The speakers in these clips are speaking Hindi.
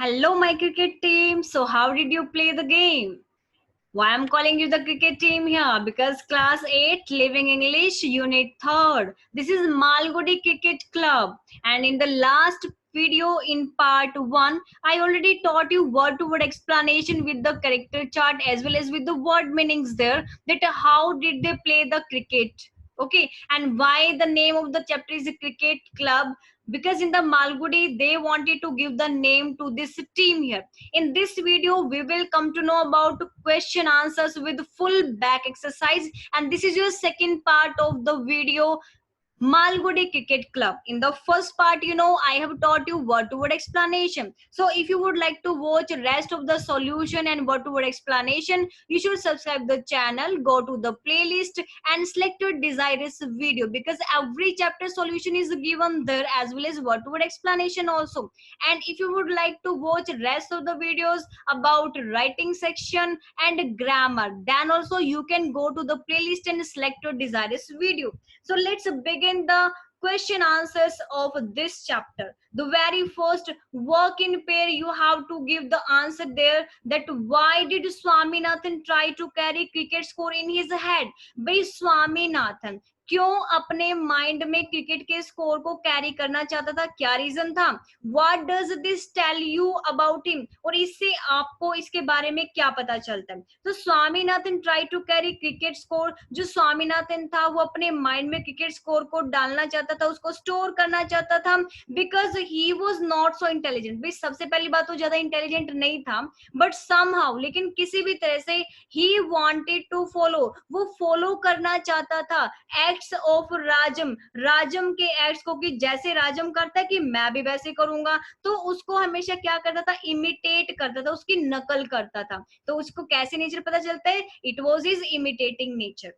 Hello, my cricket team. So, how did you play the game? Why I'm calling you the cricket team here? Because class 8 Living English Unit 3rd. This is Malgudi Cricket Club. And in the last video in part 1, I already taught you word to word explanation with the character chart as well as with the word meanings there, that how did they play the cricket. Okay, and why the name of the chapter is Cricket Club, because in the Malgudi they wanted to give the name to this team here. In this video, we will come to know about question answers with full back exercise, and this is your second part of the video, Malgudi Cricket Club. In the first part, I have taught you word to word explanation. So if you would like to watch rest of the solution and word to word explanation, you should subscribe the channel, go to the playlist and select your desirous video, because every chapter solution is given there as well as word to word explanation also. And if you would like to watch rest of the videos about writing section and grammar, then also you can go to the playlist and select your desirous video. So let's begin the question answers of this chapter. The very first, work in pair, you have to give the answer there, that why did Swaminathan try to carry cricket score in his head? भाई स्वामीनाथन क्यों अपने माइंड में क्रिकेट के स्कोर को कैरी करना चाहता था, क्या रीजन था? What does this tell you about him, और इससे आपको इसके बारे में क्या पता चलता है? तो Swaminathan try to carry cricket score, जो स्वामीनाथन था वो अपने माइंड में क्रिकेट स्कोर को डालना चाहता था, उसको स्टोर करना चाहता था, because he was not so intelligent. भाई सबसे पहली बात तो ज्यादा इंटेलिजेंट नहीं था, बट समहाउ, लेकिन किसी भी तरह से ही वांटेड टू फॉलो, वो फॉलो करना चाहता था एक्ट्स ऑफ राजम, राजम के एक्ट्स को, कि जैसे राजम करता है कि मैं भी वैसे करूंगा, तो उसको हमेशा क्या करता था, इमिटेट करता था, उसकी नकल करता था। तो उसको कैसे नेचर पता चलता है? It was his imitating nature.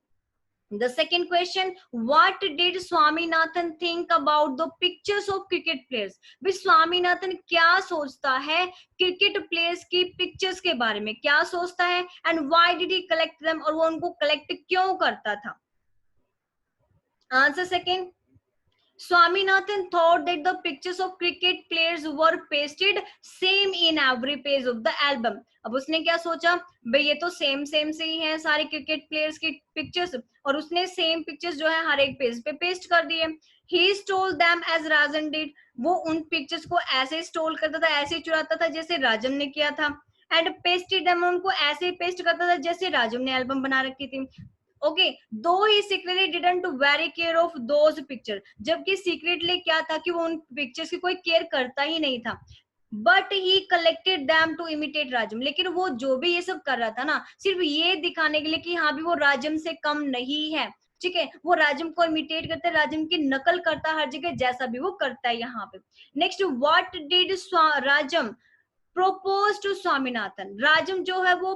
The second question, what did Swaminathan think about the pictures of cricket players? भी स्वामीनाथन क्या सोचता है क्रिकेट प्लेयर्स की पिक्चर्स के बारे में, क्या सोचता है? And why did he collect them, और वो उनको कलेक्ट क्यों करता था? Answer second, Swaminathan thought that the pictures of cricket players were pasted same in every page of the album. अब उसने क्या सोचा, भाई ये तो सेम सेम से ही है सारे क्रिकेट प्लेयर्स की पिक्चर्स, और उसने सेम पिक्चर्स जो है हर एक पेज पे पेस्ट कर दिए. He stole them as Rajan did. वो उन पिक्चर्स को ऐसे स्टोल करता था, ऐसे चुराता था जैसे राजम ने किया था. एंड पेस्टेड देम, उनको ऐसे पेस्ट करता था जैसे राजम ने एल्बम बना रखी थी. Okay, though he secretly didn't very care of those picture, जबकि सीक्रेटली क्या था कि वो उन पिक्चर्स की कोई केयर करता ही नहीं था. But he collected them to imitate Rajam, लेकिन वो जो भी ये सब कर रहा था ना, सिर्फ ये दिखाने के लिए कि हाँ भी वो राजम से कम नहीं है. ठीक है, वो राजम को इमिटेट करता है, राजम की नकल करता है हर जगह, जैसा भी वो करता है यहाँ पे. Next, what did Rajam propose to Swaminathan? Rajam जो है वो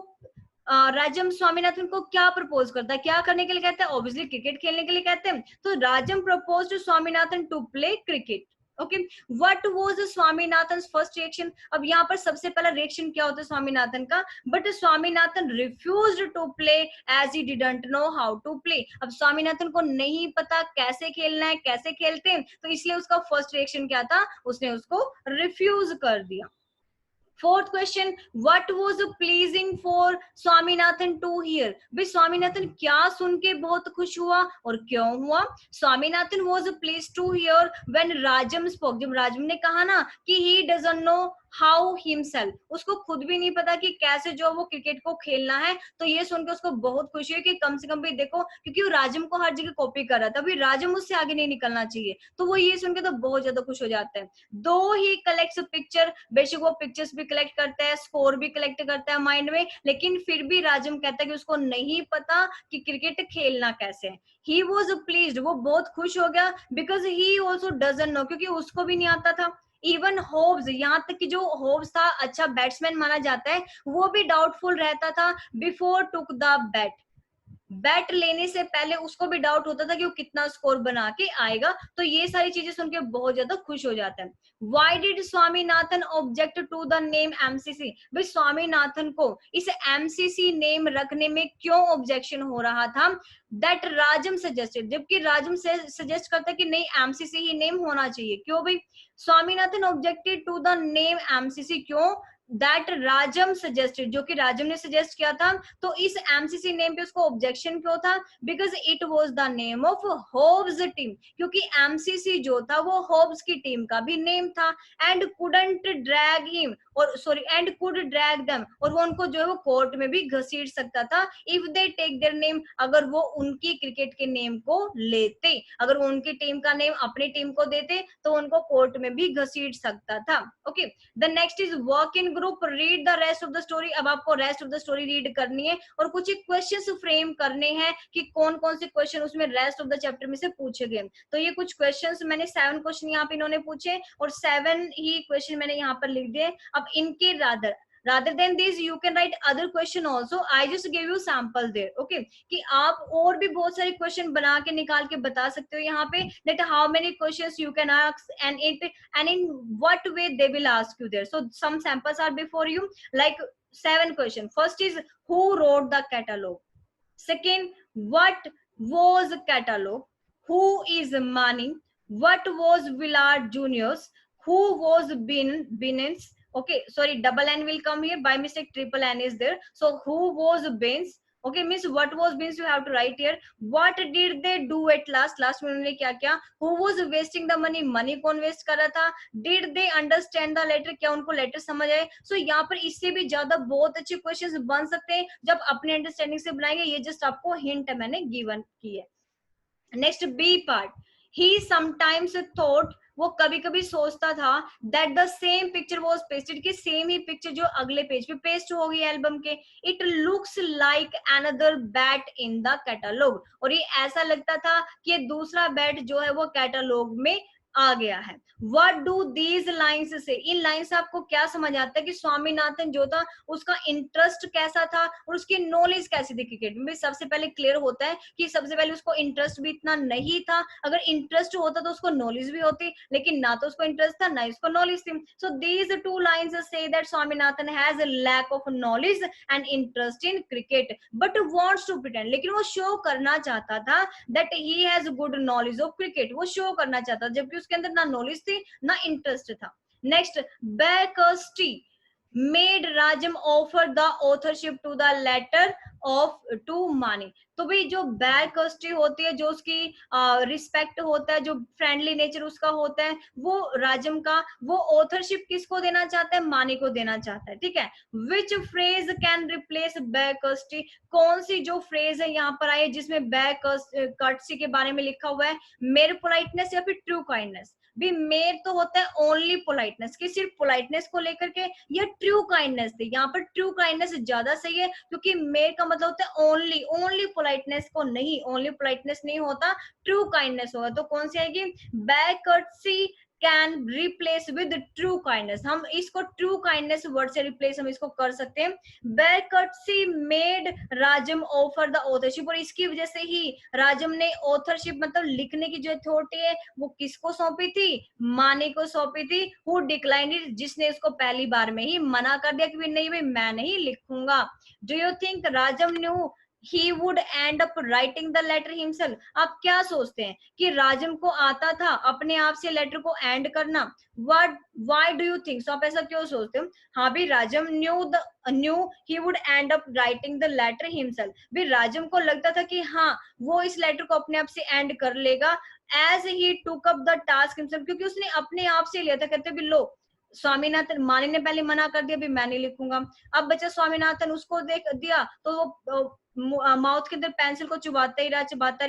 राजम स्वामीनाथन को क्या प्रपोज करता है, क्या करने के लिए कहते हैं? ऑब्वियसली क्रिकेट खेलने के लिए कहते हैं. तो Rajam propose to Swaminathan to play cricket. Okay, what was Swaminathan first reaction? अब यहाँ पर सबसे पहला रिएक्शन क्या होता है स्वामीनाथन का? But Swaminathan refused to play as he didn't know how to play. अब स्वामीनाथन को नहीं पता कैसे खेलना है, कैसे खेलते हैं, तो इसलिए उसका फर्स्ट रिएक्शन क्या था, उसने उसको रिफ्यूज कर दिया. Fourth question, what was pleasing for Swaminathan to hear? भाई स्वामीनाथन क्या सुन के बहुत खुश हुआ और क्यों हुआ? Swaminathan was pleased to hear when Rajam spoke, जब राजम ने कहा ना कि he doesn't know how himself, उसको खुद भी नहीं पता कि कैसे जो वो क्रिकेट को खेलना है, तो ये सुन के उसको बहुत खुशी हुई कि कम से कम भी देखो, क्योंकि वो राजम को हर जगह कॉपी कर रहा था, अभी राजम उससे आगे नहीं निकलना चाहिए, तो वो ये सुन के तो बहुत ज्यादा खुश हो जाता है. दो ही कलेक्ट्स पिक्चर, बेशक वो पिक्चर्स भी कलेक्ट करता है, स्कोर भी कलेक्ट करता है माइंड में, लेकिन फिर भी राजम कहता है कि उसको नहीं पता कि क्रिकेट खेलना कैसे है. ही वॉज प्लीज्ड, वो बहुत खुश हो गया, because he also doesn't know, क्योंकि उसको भी नहीं आता था. इवन होब्स, यहाँ तक कि जो होब्स था अच्छा बैट्समैन माना जाता है, वो भी डाउटफुल रहता था before took the bat. Bat लेने से पहले उसको भी डाउट होता था कि वो कितना स्कोर बना के आएगा, तो ये सारी चीजें सुन के बहुत ज्यादा खुश हो जाता है। Why did Swaminathan object to the name MCC? भाई स्वामीनाथन को इस एमसीसी नेम रखने में क्यों ऑब्जेक्शन हो रहा था? दैट राजम सजेस्टेड, जबकि राजम से सजेस्ट करता है कि नहीं एमसीसी ही नेम होना चाहिए। क्यों भाई Swaminathan objected to the name MCC? क्यों? दैट राजम सजेस्टेड, जो कि राजम ने सजेस्ट किया था। तो इस एमसीसी नेम पे उसको ऑब्जेक्शन क्यों था? Because it was the name of Hobbes team, क्योंकि एमसीसी जो था वो होब्स की टीम का भी नेम था। एंड कुडंट ड्रैग हिम, और sorry and could drag them, और वो उनको जो है वो कोर्ट में भी घसीट सकता था if they take their name, अगर वो उनकी क्रिकेट के नेम को लेते, अगर वो उनकी टीम का नेम अपनी टीम को देते तो उनको कोर्ट में भी घसीट सकता था। Okay, the next is work in group, read the rest of the story. अब आपको rest of the story read करनी है और कुछ क्वेश्चंस फ्रेम करने हैं कि कौन कौन से क्वेश्चन उसमें रेस्ट ऑफ द चैप्टर में से पूछे गए। तो ये कुछ क्वेश्चंस मैंने 7 क्वेश्चन यहाँ पे इन्होंने पूछे और 7 ही क्वेश्चन मैंने यहाँ पर लिख दिए। अब इनके rather than this you can write other question also, I just gave you sample there, okay, कि आप और भी बहुत सारे क्वेश्चन बना के निकाल के बता सकते हो यहाँ पे that how many questions you can ask and in what way they will ask you there. So some samples are before you, like 7 questions. First is who wrote the catalog? Second, what was catalog? Who is Mani? What was Willard Juniors? Who was Binance? Okay, sorry, double N will come here by mistake, triple N is there. So who was Bins? Okay, miss, what was Bins you have to write here. What did they do at last? Last में उन्होंने क्या क्या? Who was wasting the money? Money कौन waste कर रहा था? Did they understand the letter? क्या उनको letter समझ आए? So यहाँ पर इससे भी ज्यादा बहुत अच्छे questions बन सकते हैं जब अपने अंडरस्टैंडिंग से बनाएंगे। ये जस्ट आपको हिंट मैंने गिवन की है। Next B part, he sometimes thought, वो कभी कभी सोचता था that the same picture was pasted, कि सेम ही पिक्चर जो अगले पेज पे पेस्ट हो गई एल्बम के, it looks like another bat in the catalog, और ये ऐसा लगता था कि ये दूसरा बैट जो है वो कैटलॉग में आ गया है। What do these lines say? In line से आपको क्या समझ आता है कि स्वामीनाथन जो था उसका इंटरेस्ट कैसा था और उसकी नॉलेज कैसी थी क्रिकेट में? सबसे पहले क्लियर होता है कि सबसे पहले उसको इंटरेस्ट भी इतना नहीं था, अगर इंटरेस्ट होता तो उसको नॉलेज भी होती, लेकिन ना तो उसको इंटरेस्ट था ना उसको नॉलेज थी। सो दीज टू लाइन्स से that Swaminathan has a lack of knowledge and interest in cricket but wants to pretend, लेकिन वो शो करना चाहता था that he has good knowledge of cricket, वो शो करना चाहता, जबकि उसके अंदर ना नॉलेज थी ना इंटरेस्ट था। Next, by courtesy made Rajam offer the authorship to the letter of to Mani. तो भाई जो बैकस्टी होती है, जो उसकी रिस्पेक्ट होता है, जो फ्रेंडली नेचर उसका होता है, वो राजम का, वो ऑथरशिप किसको देना चाहता है? मानी को देना चाहता है। ठीक है, विच फ्रेज कैन रिप्लेस बैकस्टी? कौन सी जो फ्रेज है यहाँ पर आई जिसमें बैकस्टी के बारे में लिखा हुआ है? मेरे पोलाइटनेस या फिर ट्रू काइंडनेस? भी मेर तो होता है ओनली पोलाइटनेस, कि सिर्फ पोलाइटनेस को लेकर के, या ट्रू काइंडनेस थे? यहाँ पर ट्रू काइंडनेस ज्यादा सही है, क्योंकि मेर का मतलब होता है ओनली, ओनली पोलाइटनेस को नहीं, ओनली पोलाइटनेस नहीं होता, ट्रू काइंडनेस होगा। तो कौन सी आएगी? By courtesy can replace with true kindness. हम इसको ट्रू काइंडनेस वर्ड से रिप्लेस हम इसको कर सकते हैं। By courtesy made Rajam offer the authorship, और इसकी वजह से ही राजम ने ऑथरशिप मतलब लिखने की जो अथॉरिटी है वो किसको सौंपी थी? माने को सौंपी थी। हु डिक्लाइंड इट, जिसने इसको पहली बार में ही मना कर दिया कि नहीं भाई मैं नहीं लिखूंगा। Do you think Rajam new he would end up writing the letter himself? आप क्या सोचते हैं कि राजम को आता था अपने आप से लेटर को एंड करना? why do you think so? आप ऐसा क्यों सोचते हो? हाँ भी राजम knew he would end up writing the letter himself, भी राजम को लगता था कि हाँ वो इस लेटर को अपने आप से एंड कर लेगा, as he took up the task himself, क्योंकि उसने अपने आप से लिया था। कहते भी लो स्वामीनाथन, मानी ने पहले मना कर दिया भी मैं नहीं लिखूंगा, अब बच्चा स्वामीनाथन उसको देख दिया तो वो माउथ के अंदर पेंसिल को चुबाता ही रहा,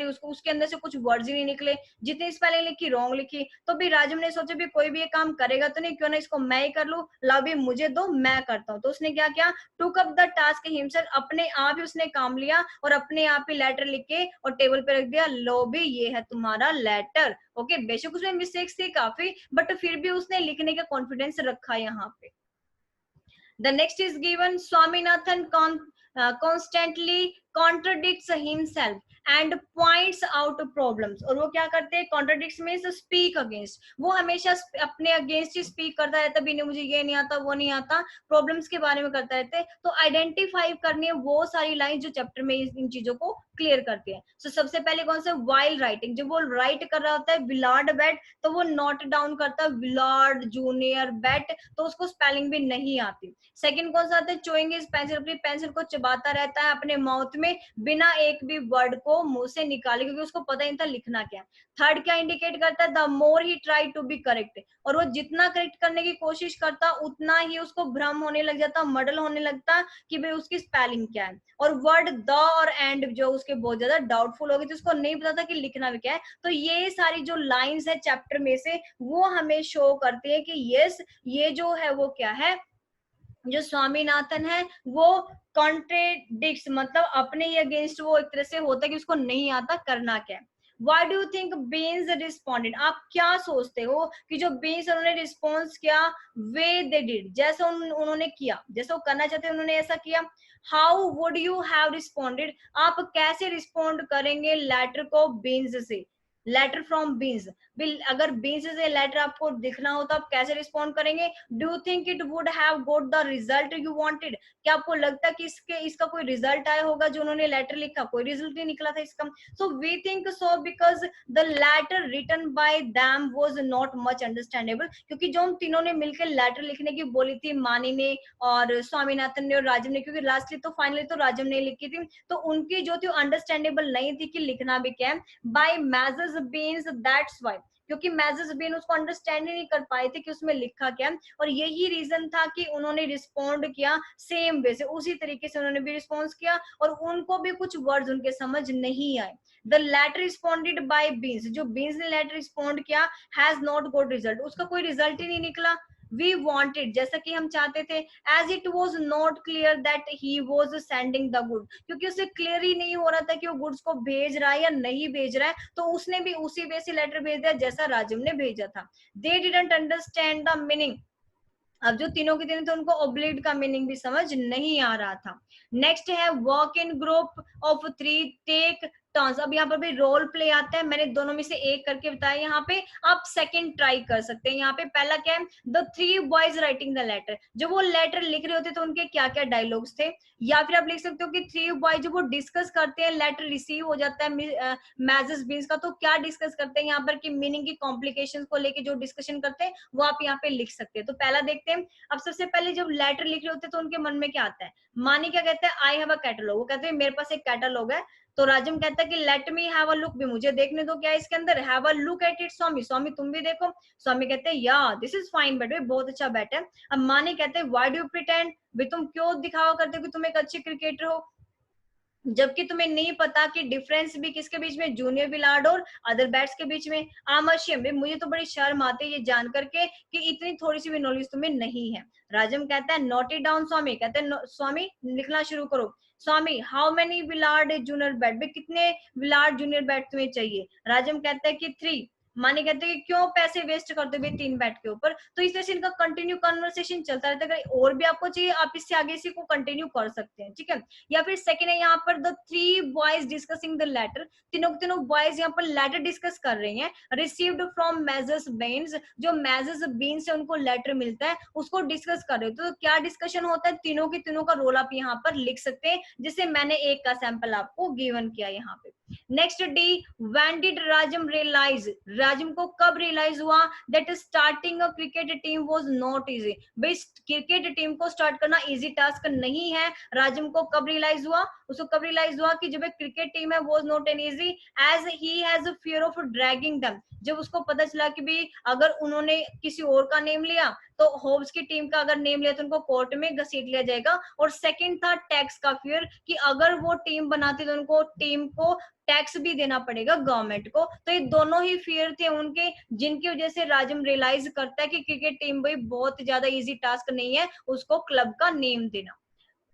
उसको उसके अंदर से कुछ वर्ड्स ही नहीं निकले, जितनी स्पेलिंग लिखी रॉन्ग लिखी। तो भी राजम ने सोचा भी कोई भी ये काम करेगा तो नहीं, क्यों ना इसको मैं ही कर लूं, ला भी मुझे दो मैं करता हूँ। तो उसने क्या किया? Took up the task himself, अपने आप ही उसने काम लिया और अपने आप ही लेटर लिख के और टेबल पे रख दिया, लो भी ये है तुम्हारा लेटर। ओके, बेशक उसमें मिस्टेक्स थी काफी, बट फिर भी उसने लिखने का कॉन्फिडेंस रखा यहाँ पे। The next is given Swaminathan constantly contradicts himself and points out problems. और वो क्या करते हैं, कॉन्ट्रडिक्ट्स मींस स्पीक अगेंस्ट, वो हमेशा अपने अगेंस्ट ही स्पीक करता रहता है, भी नहीं मुझे ये नहीं आता वो नहीं आता, प्रॉब्लम्स के बारे में करता रहता है। तो आइडेंटिफाई करनी है वो सारी लाइन जो चैप्टर में इन चीजों को क्लियर करती है। सो सबसे पहले कौन सा, वाइल राइटिंग, जब वो राइट कर रहा होता है विलार्ड बैट, तो वो नोट डाउन करता है विलार्ड जूनियर बैट, तो उसको स्पेलिंग भी नहीं आती। सेकंड कौन सा आता है, चोइंग इज पेंसिल, अपनी पेंसिल को चबाता रहता है अपने माउथ में बिना एक भी वर्ड को मुंह से निकाले, क्योंकि उसको पता ही नहीं था लिखना क्या। थर्ड क्या इंडिकेट करता है, the more he try to be correct, और वो जितना करेक्ट करने की कोशिश करता उतना ही उसको भ्रम होने लग जाता, मडल होने लगता कि भाई उसकी स्पेलिंग क्या है। और वर्ड द और एंड जो उसके बहुत ज्यादा डाउटफुल हो गए, तो उसको नहीं पता था कि लिखना भी क्या है। तो ये सारी जो लाइंस है चैप्टर में से, वो हमें शो करती है कि यस, ये जो है वो क्या है, जो स्वामीनाथन है वो कॉन्ट्रेडिक्स, मतलब अपने ही अगेंस्ट वो एक तरह से होता है कि उसको नहीं आता करना क्या है। Why do you think Beans responded? आप क्या सोचते हो कि जो Beans उन्होंने रिस्पॉन्स किया, वे दे डिड, जैसा उन्होंने किया, जैसा वो करना चाहते उन्होंने ऐसा किया। How would you have responded, आप कैसे रिस्पॉन्ड करेंगे लेटर को Beans से, लेटर फ्रॉम बीन्स, अगर बीन्स से लेटर आपको दिखना हो तो आप कैसे रिस्पॉन्ड करेंगे। Do you think it would have got the result you wanted, क्या आपको लगता है कि इसका कोई रिजल्ट आया होगा, जो उन्होंने लेटर लिखा कोई रिजल्ट नहीं निकला था इसका। So we think so because the letter written by them was not much understandable, क्योंकि जो हम तीनों ने मिलकर लेटर लिखने की बोली थी, मानी ने और स्वामीनाथन ने और राजम ने, क्योंकि लास्टली तो फाइनली तो राजम ने लिखी थी, तो उनकी जो थी अंडरस्टैंडेबल नहीं थी कि लिखना भी क्या है by Messrs Binns, that's why, क्योंकि मैजर्स बीन उसको अंडरस्टैंड ही नहीं कर पाए थे कि उसमें लिखा क्या, और यही रीजन था कि उन्होंने रिस्पॉन्ड किया सेम वे से, उसी तरीके से उन्होंने भी रिस्पॉन्स किया, और उनको भी कुछ वर्ड्स उनके समझ नहीं आए। The letter responded by Binns, जो बीन्स ने लेटर रिस्पॉन्ड किया, हैज नॉट गॉट रिजल्ट, उसका कोई रिजल्ट ही नहीं निकला। वी वांटेड, जैसा कि हम चाहते थे, as it was not clear that he was sending the good, क्योंकि उसे क्लियर ही नहीं हो रहा था कि वो गुड्स को भेज रहा है या नहीं भेज रहा है, तो उसने भी उसी वे से लेटर भेज दिया जैसा राजम ने भेजा था। They didn't understand the meaning, अब जो तीनों के तीनों थे उनको ओब्लिट का मीनिंग भी समझ नहीं आ रहा था। नेक्स्ट है work in group of 3, take turns. अब यहाँ पर भी रोल प्ले आता है, मैंने दोनों में से एक करके बताया, यहाँ पे आप सेकंड ट्राई कर सकते हैं। यहाँ पे पहला क्या है, the 3 boys writing the letter, जब वो लेटर लिख रहे होते तो उनके क्या क्या डायलॉग्स थे, या फिर आप लिख सकते हो कि 3 बॉयज जब वो डिस्कस करते हैं, लेटर रिसीव हो जाता है मैजेस बीन्स का, तो क्या डिस्कस करते हैं यहाँ पर कि मीनिंग की कॉम्प्लिकेशन को लेके जो डिस्कशन करते हैं वो आप यहाँ पे लिख सकते हैं। तो पहला देखते हैं। अब सबसे पहले जब लेटर लिख रहे होते हैं तो उनके मन में क्या आता है, मानी क्या कहते हैं, आई हैव अ कैटलॉग, वो कहते हैं मेरे पास एक कैटलॉग है। तो राजम कहता है कि let me have a look, भी मुझे देखने दो क्या है इसके अंदर, have a look at it Swami, Swami तुम भी देखो। स्वामी कहते हैं या दिस इज फाइन बेटे, बहुत अच्छा बैट है। अब मानी कहते हैं व्हाई डू यू प्रिटेंड, भी तुम क्यों दिखावा करते हो कि तुम एक अच्छे क्रिकेटर हो, जबकि तुम्हें नहीं पता कि डिफरेंस भी किसके बीच में, जूनियर बिलार्ड और अदर बैट्स के बीच में। आमशियम में मुझे तो बड़ी शर्म आती है ये जान करके कि इतनी थोड़ी सी भी नॉलेज तुम्हें नहीं है। राजम कहता है नोट इट डाउन स्वामी, कहते हैं स्वामी लिखना शुरू करो। स्वामी हाउ मेनी बिलार्ड जूनियर बैट, भी कितने बिलार्ड जूनियर बैट तुम्हें चाहिए। राजम कहता है कि 3। मानी कहते हैं कि क्यों पैसे वेस्ट करते हुए 3 बैट के ऊपर। तो इस तरह से इनका कंटिन्यू कन्वर्सेशन चलता रहता है, अगर और भी आपको चाहिए आप इससे आगे इसी को कंटिन्यू कर सकते हैं, ठीक है। या फिर सेकंड है यहाँ पर the 3 boys discussing the letter, तीनों के तीनों बॉयज यहाँ पर लेटर डिस्कस कर रहे हैं, रिसीव्ड फ्रॉम मेजर्स बेन्स, जो मेजर्स बीन से उनको लेटर मिलता है उसको डिस्कस कर रहे हो। तो क्या डिस्कशन होता है, तीनों के तीनों का रोल आप यहाँ पर लिख सकते हैं, जिसे मैंने एक का सैंपल आपको गिवन किया यहाँ पे। Next D, when did Rajam realize, Rajam को कब रियलाइज हुआ that starting a cricket team was not easy, भाई क्रिकेट टीम को स्टार्ट करना इजी टास्क नहीं है। राजम को कब रियलाइज हुआ, उसको कब रियलाइज हुआ कि जब एक क्रिकेट टीम है वो not an easy, as he has a fear of dragging them, जब उसको पता चला कि भी अगर उन्होंने किसी और का नेम लिया तो होब्स की टीम का अगर नेम लिया तो उनको कोर्ट में घसीट लिया जाएगा। और सेकंड था टैक्स का फियर, कि अगर वो टीम बनाती तो उनको टीम को टैक्स भी देना पड़ेगा गवर्नमेंट को। तो ये दोनों ही फियर थे उनके, जिनकी वजह से राजम रियलाइज करता है कि क्रिकेट टीम भाई बहुत ज्यादा इजी टास्क नहीं है उसको क्लब का नेम देना।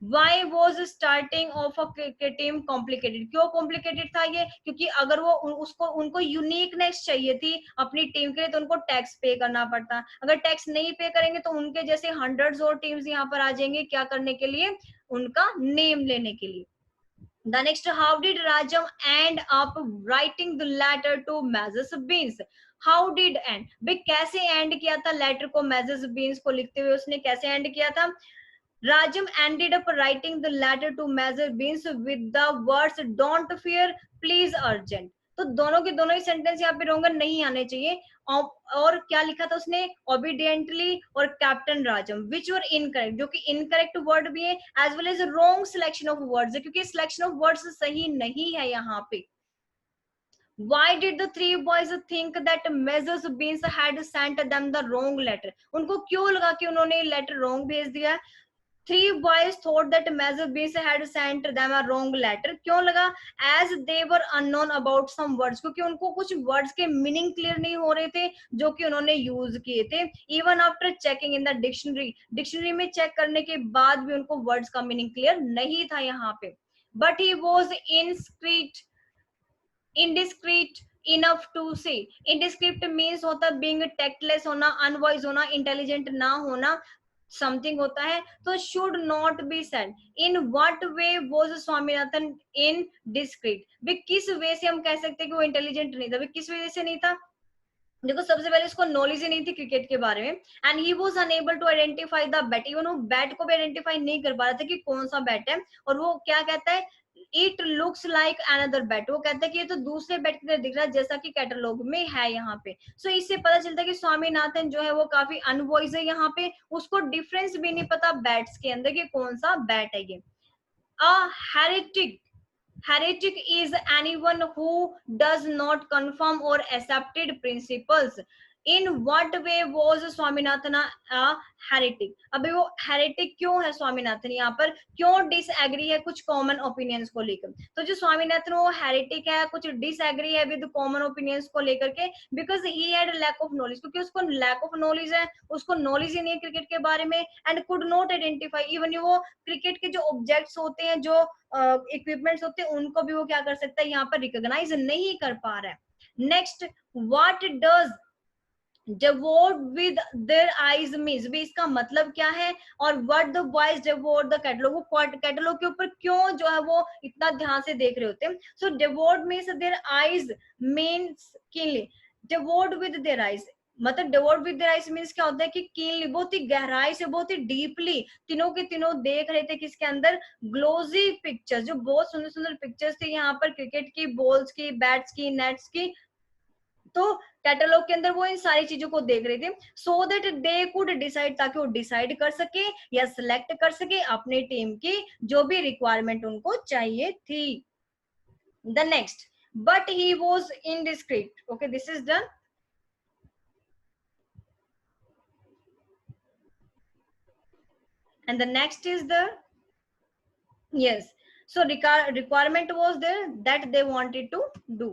Why was starting of a cricket team complicated? क्यों complicated था ये? क्योंकि अगर वो उसको उनको यूनिकनेस चाहिए थी अपनी टीम के लिए, तो उनको टैक्स पे करना पड़ता। अगर टैक्स नहीं पे करेंगे तो उनके जैसे हंड्रेड्स और टीम्स यहाँ पर आ जाएंगे, क्या करने के लिए? उनका नेम लेने के लिए। The next, how did Rajam end up writing the letter to Mrs. Beans? How did end? भाई कैसे एंड किया था लेटर को? Mrs. Beans को लिखते हुए उसने कैसे एंड किया था? Rajam ended up writing the letter to Major Beans with the words "Don't fear, please urgent." तो दोनों के दोनों ही सेंटेंस यहाँ पे रॉन्ग नहीं आने चाहिए। और क्या लिखा था उसने? ओबीडियंटली और कैप्टन राजम, विच वर इनकरेक्ट, जो कि इनकरेक्ट वर्ड भी है, as well as wrong selection of words है, क्योंकि सिलेक्शन ऑफ वर्ड्स सही नहीं है यहाँ पे। Why did the three boys think that Mrs. Beans had sent them the wrong letter? उनको क्यों लगा कि उन्होंने लेटर रॉन्ग भेज दिया? Three boys thought that Major Beans had sent them a wrong letter. क्यों लगा? As they were unknown about some words, क्योंकि उनको कुछ words के meaning clear नहीं हो रहे थे जो कि उन्होंने use किए थे। Even after checking in the dictionary में check करने के बाद भी उनको words का meaning clear नहीं था यहाँ पे। But he was indiscreet enough to say. Indiscreet means होता being tactless होना, unwise होना, intelligent ना होना, समथिंग होता है, तो should not be said. In what way was Swaminathan in discrete? भी किस वे से हम कह सकते हैं कि वो इंटेलिजेंट नहीं था? भी किस वजह से नहीं था? देखो, सबसे पहले इसको नॉलेज ही नहीं थी क्रिकेट के बारे में, and he was unable to identify the bat. Even वो बैट को भी आइडेंटिफाई नहीं कर पा रहा था कि कौन सा बैट है। और वो क्या कहता है? It looks like another bat. वो कहता है कि ये तो दूसरे बैट की तरह दिख रहा है, जैसा कि कैटलॉग में है यहाँ पे। सो इससे पता चलता है कि स्वामीनाथन जो है वो काफी अनवॉइस है यहाँ पे, उसको डिफरेंस भी नहीं पता बैट्स के अंदर कि कौन सा बैट है ये। अ heretic, heretic is anyone who does not confirm or accepted principles. In what way was Swaminathan a heretic? अभी वो heretic क्यों है स्वामीनाथन यहाँ पर? क्यों डिसएग्री है कुछ कॉमन ओपिनियंस को लेकर? तो जो स्वामीनाथन वो heretic है, कुछ डिसएग्री है विद कॉमन ओपिनियंस को लेकर के, because he had lack of knowledge, क्योंकि उसको लैक ऑफ नॉलेज है, उसको नॉलेज ही नहीं है क्रिकेट के बारे में, and could not identify even वो क्रिकेट के जो ऑब्जेक्ट्स होते हैं, जो इक्विपमेंट्स होते हैं, उनको भी वो क्या कर सकता है यहाँ पर? रिकॉग्नाइज नहीं कर पा रहा है। Next, what does devoured with their eyes means? भी इसका मतलब क्या है? और what the boys devoured the catalog, वो कैटलॉग के ऊपर क्यों जो है वो इतना ध्यान से देख रहे होते हैं? so devoured means their eyes means keenly, devoured with their eyes मतलब devoured with their eyes means क्या होता है कि keenly, बहुत ही गहराई से, बहुत ही डीपली तीनों के तीनों देख रहे थे किसके अंदर? ग्लोजी पिक्चर्स, जो बहुत सुंदर सुंदर पिक्चर्स थी यहाँ पर क्रिकेट की, बॉल्स की, बैट्स की, नेट्स की। तो कैटलॉग के अंदर वो इन सारी चीजों को देख रहे थे, so that they could decide, ताकि वो डिसाइड कर सके या सिलेक्ट कर सके अपनी टीम की जो भी रिक्वायरमेंट उनको चाहिए थी। The next, but he was indiscreet. Okay, this is done. And the next is the, yes, so requirement was there that they wanted to do.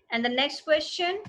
And the next question,